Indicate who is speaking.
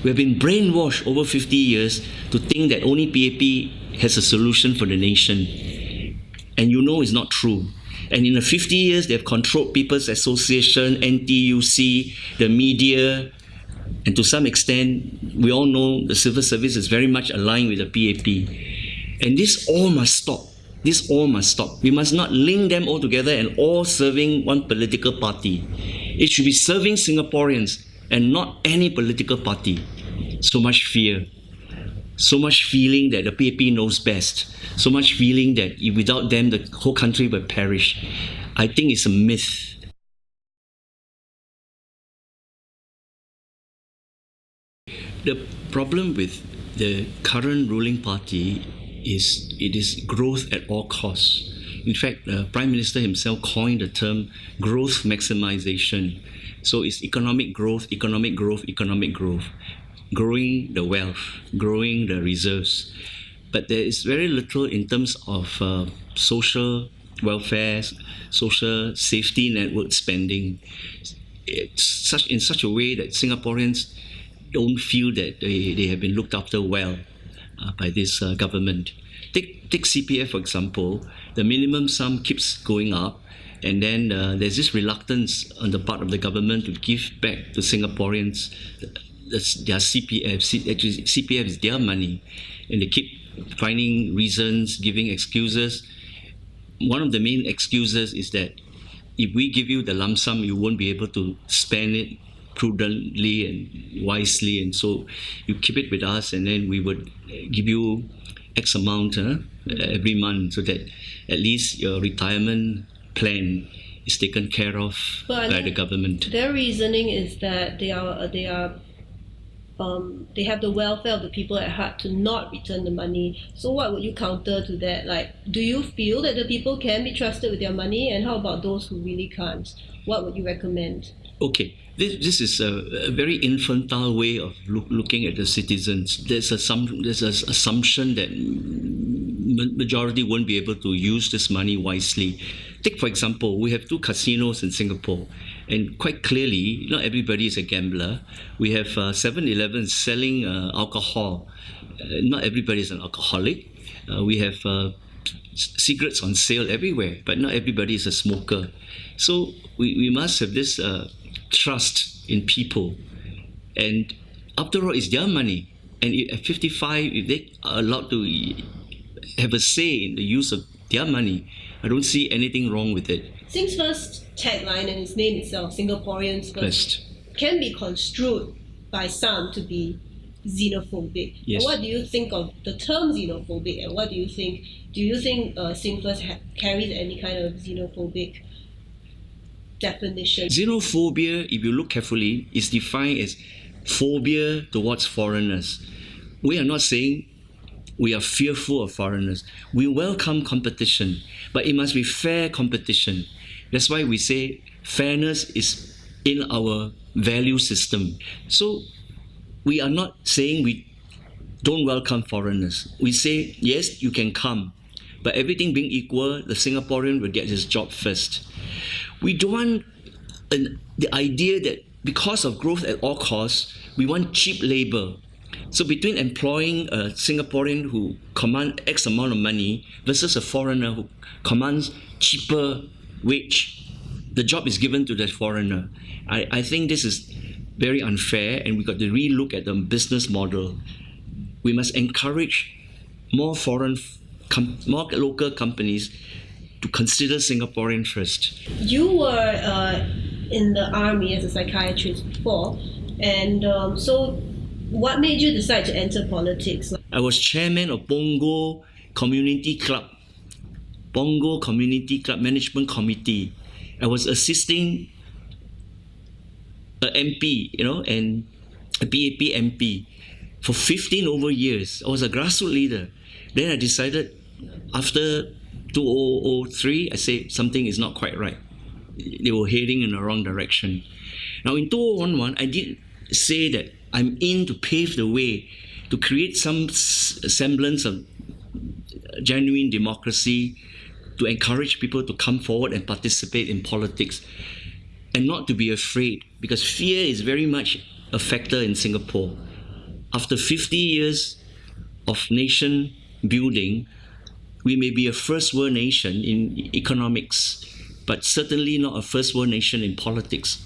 Speaker 1: We have been brainwashed over 50 years to think that only PAP has a solution for the nation. And you know it's not true. And in the 50 years, they've controlled People's Association, NTUC, the media, and to some extent, we all know the civil service is very much aligned with the PAP. And this all must stop. This all must stop. We must not link them all together and all serving one political party. It should be serving Singaporeans and not any political party. So much fear. So much feeling that the PAP knows best. So much feeling that without them, the whole country will perish. I think it's a myth. The problem with the current ruling party is it is growth at all costs. In fact, the Prime Minister himself coined the term growth maximization. So it's economic growth, economic growth, economic growth. Growing the wealth, growing the reserves. But there is very little in terms of social welfare, social safety network spending. It's in such a way that Singaporeans don't feel that they have been looked after well by this government. Take CPF, for example. The minimum sum keeps going up, and then there's this reluctance on the part of the government to give back to Singaporeans their CPF. Actually, CPF is their money, and they keep finding reasons, giving excuses. One of the main excuses is that if we give you the lump sum, you won't be able to spend it prudently and wisely, and so you keep it with us, and then we would give you X amount every month, so that at least your retirement plan is taken care of by the government.
Speaker 2: Their reasoning is that they have the welfare of the people at heart to not return the money. So what would you counter to that? Like, do you feel that the people can be trusted with their money, and how about those who really can't? What would you recommend?
Speaker 1: Okay, this is a very infantile way of looking at the citizens. There's an assumption that majority won't be able to use this money wisely. Take, for example, we have 2 casinos in Singapore, and quite clearly, not everybody is a gambler. We have 7-Eleven selling alcohol. Not everybody is an alcoholic. We have cigarettes on sale everywhere, but not everybody is a smoker. So we must have this trust in people. And after all, it's their money. And at 55, if they are allowed to have a say in the use of their money, I don't see anything wrong with it.
Speaker 2: Sing's first tagline and its name itself, Singaporeans First, can be construed by some to be xenophobic.
Speaker 1: Yes.
Speaker 2: What do you think of the term xenophobic, and what do you think? Do you think Sing First carries any kind of xenophobic definition?
Speaker 1: Xenophobia, if you look carefully, is defined as phobia towards foreigners. We are not saying we are fearful of foreigners. We welcome competition, but it must be fair competition. That's why we say fairness is in our value system. So we are not saying we don't welcome foreigners. We say, yes, you can come, but everything being equal, the Singaporean will get his job first. We don't want the idea that because of growth at all costs, we want cheap labor. So between employing a Singaporean who commands X amount of money versus a foreigner who commands cheaper wage, the job is given to the foreigner. I think this is very unfair, and we've got to relook at the business model. We must encourage more more local companies to consider Singaporean first.
Speaker 2: You were in the army as a psychiatrist before, and so what made you decide to enter politics?
Speaker 1: I was chairman of Punggol Community Club Management Committee. I was assisting an MP, and a PAP MP for 15 over years. I was a grassroots leader. Then I decided after 2003, I said something is not quite right. They were heading in the wrong direction. Now in 2011, I did say that I'm in to pave the way to create some semblance of genuine democracy, to encourage people to come forward and participate in politics, and not to be afraid, because fear is very much a factor in Singapore. after 50 years of nation building, we may be a first world nation in economics, but certainly not a first world nation in politics.